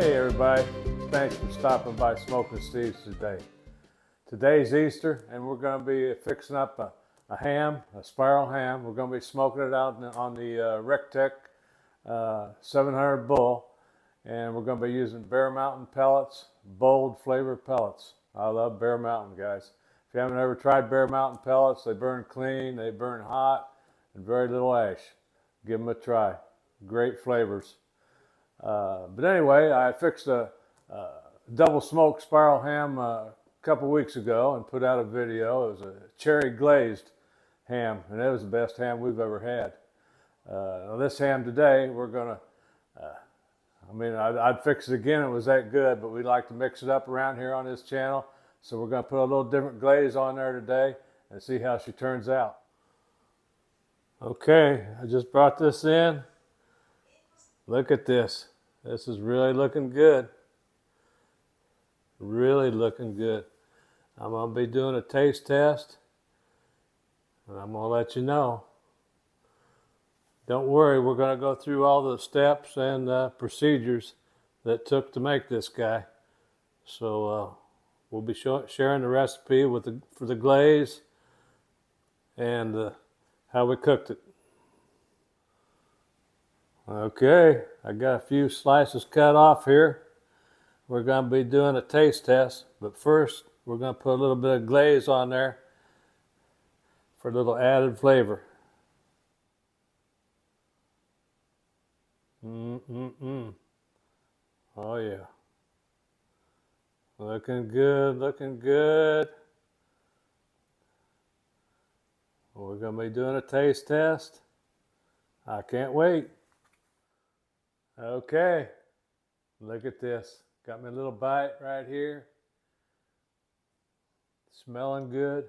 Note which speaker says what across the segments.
Speaker 1: Hey everybody, thanks for stopping by SmokinSteve's today. Today's Easter and we're going to be fixing up a ham, a spiral ham. We're going to be smoking it out on the RecTeq 700 Bull, and we're going to be using Bear Mountain pellets, bold flavor pellets. I love Bear Mountain, guys. If you haven't ever tried Bear Mountain pellets, they burn clean, they burn hot, and very little ash. Give them a try. Great flavors. But anyway, I fixed a double smoked spiral ham a couple weeks ago and put out a video. It was a cherry glazed ham, and it was the best ham we've ever had. This ham today, we're gonna, I'd fix it again, it was that good, but we like to mix it up around here on this channel. So we're gonna put a little different glaze on there today and see how she turns out. Okay, I just brought this in. Look at this. This is really looking good. Really looking good. I'm going to be doing a taste test, and I'm going to let you know. Don't worry, we're going to go through all the steps and procedures that took to make this guy. So we'll be sharing the recipe for the glaze and how we cooked it. Okay, I got a few slices cut off here. We're going to be doing a taste test, but first we're going to put a little bit of glaze on there for a little added flavor. Oh yeah. Looking good, looking good. We're going to be doing a taste test. I can't wait. Okay, look at this. Got me a little bite right here. Smelling good.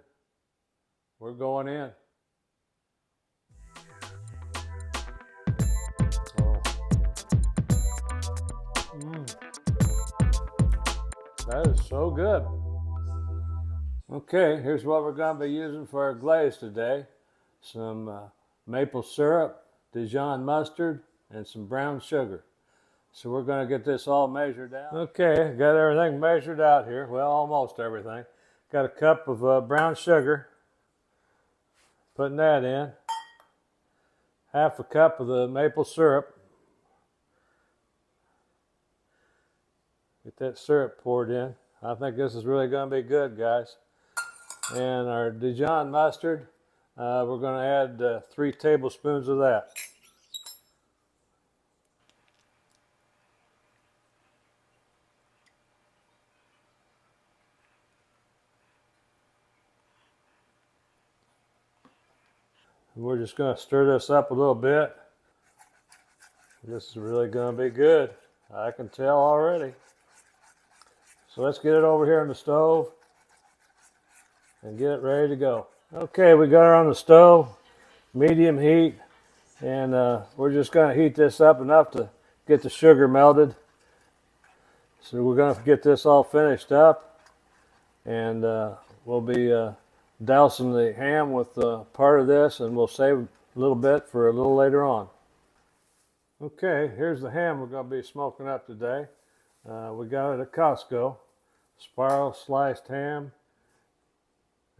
Speaker 1: We're going in. Oh. That is so good. Okay, here's what we're going to be using for our glaze today. Some maple syrup, Dijon mustard, and some brown sugar. So we're going to get this all measured out. Okay, got everything measured out here. Well, almost everything. Got a cup of brown sugar. Putting that in. Half a cup of the maple syrup. Get that syrup poured in. I think this is really going to be good, guys. And our Dijon mustard, we're going to add 3 tablespoons of that. We're just going to stir this up a little bit. This is really going to be good. I can tell already. So let's get it over here on the stove and get it ready to go. Okay, we got her on the stove, medium heat, and we're just going to heat this up enough to get the sugar melted. So we're going to get this all finished up, and we'll be dousing the ham with part of this, and we'll save a little bit for a little later on. Okay, here's the ham we're going to be smoking up today. We got it at Costco. Spiral sliced ham,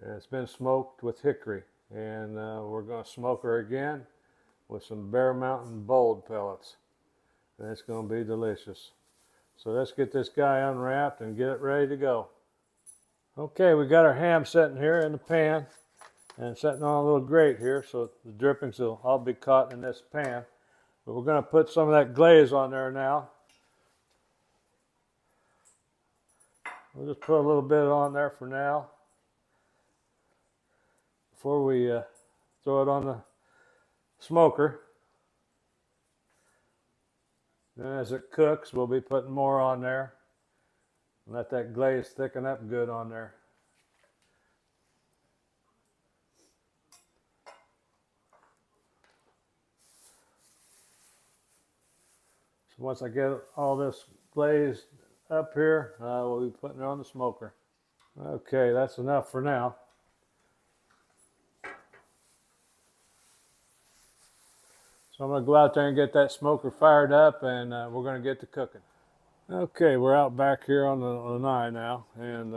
Speaker 1: and it's been smoked with hickory, and we're going to smoke her again with some Bear Mountain bold pellets, and it's going to be delicious. So let's get this guy unwrapped and get it ready to go. Okay, we got our ham sitting here in the pan and sitting on a little grate here, so the drippings will all be caught in this pan. But we're going to put some of that glaze on there now. We'll just put a little bit on there for now before we throw it on the smoker. Then as it cooks, we'll be putting more on there. Let that glaze thicken up good on there. So once I get all this glazed up here, we'll be putting it on the smoker. Okay, that's enough for now. So I'm going to go out there and get that smoker fired up, and we're going to get to cooking. Okay, we're out back here on the 9 now, and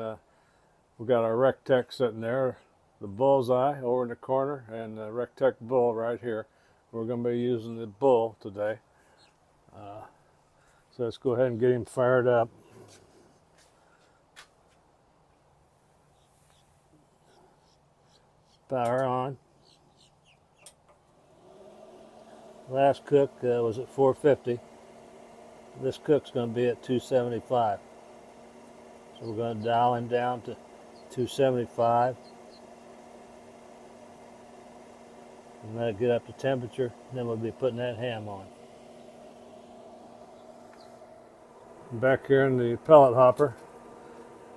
Speaker 1: we got our RecTeq sitting there, the BullsEye over in the corner, and the RecTeq Bull right here. We're going to be using the Bull today. So let's go ahead and get him fired up. Power on. Last cook was at 450. This cook's going to be at 275. So we're going to dial him down to 275. And let it get up to temperature. Then we'll be putting that ham on. Back here in the pellet hopper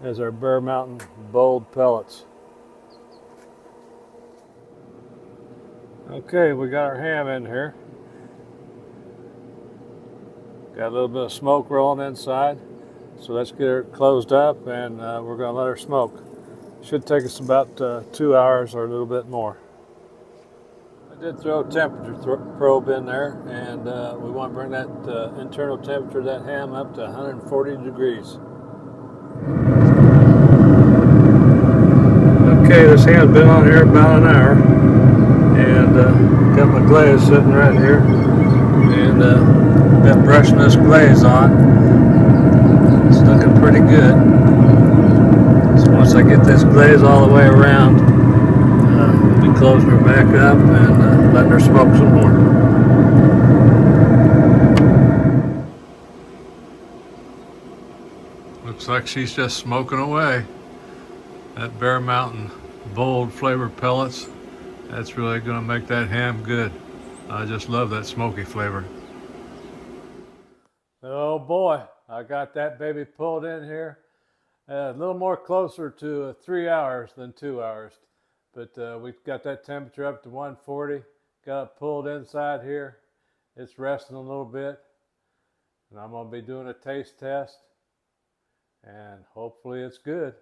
Speaker 1: is our Bear Mountain bold pellets. Okay, we got our ham in here. Got a little bit of smoke rolling inside. So let's get her closed up, and we're going to let her smoke. Should take us about 2 hours or a little bit more. I did throw a temperature probe in there, and we want to bring that internal temperature of that ham up to 140 degrees. Okay, this ham's been on here about an hour, and got my glaze sitting right here, and been brushing this glaze on. It's looking pretty good. So once I get this glaze all the way around, we'll be closing her back up and letting her smoke some more. Looks like she's just smoking away. That Bear Mountain bold flavor pellets, that's really going to make that ham good. I just love that smoky flavor. Oh boy, I got that baby pulled in here. A little more closer to 3 hours than 2 hours. But we got that temperature up to 140. Got it pulled inside here. It's resting a little bit. And I'm going to be doing a taste test. And hopefully it's good.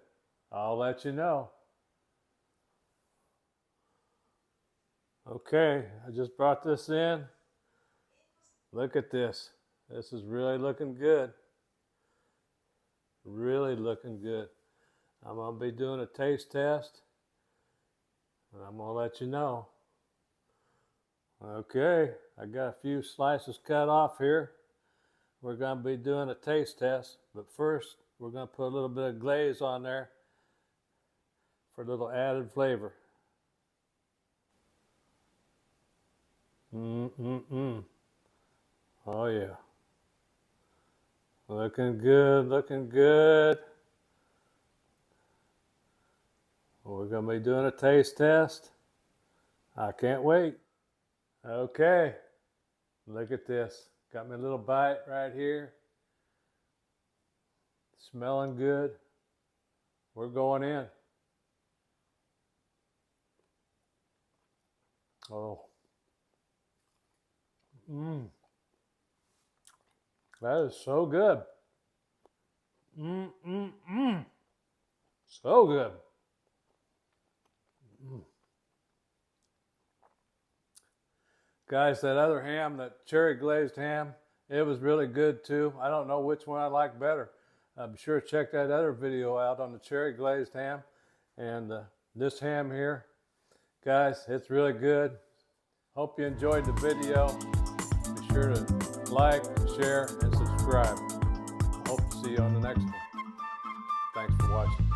Speaker 1: I'll let you know. Okay, I just brought this in. Look at this. This is really looking good. Really looking good. I'm going to be doing a taste test, and I'm going to let you know. Okay, I got a few slices cut off here. We're going to be doing a taste test, but first we're going to put a little bit of glaze on there for a little added flavor. Oh yeah. Looking good, looking good. We're going to be doing a taste test. I can't wait. Okay, look at this. Got me a little bite right here. Smelling good. We're going in. Oh. That is so good. So good. Guys, that other ham, that cherry glazed ham, it was really good too. I don't know which one I like better. Be sure to check that other video out on the cherry glazed ham. And this ham here, guys, it's really good. Hope you enjoyed the video. Be sure to like, share, and subscribe. I hope to see you on the next one. Thanks for watching.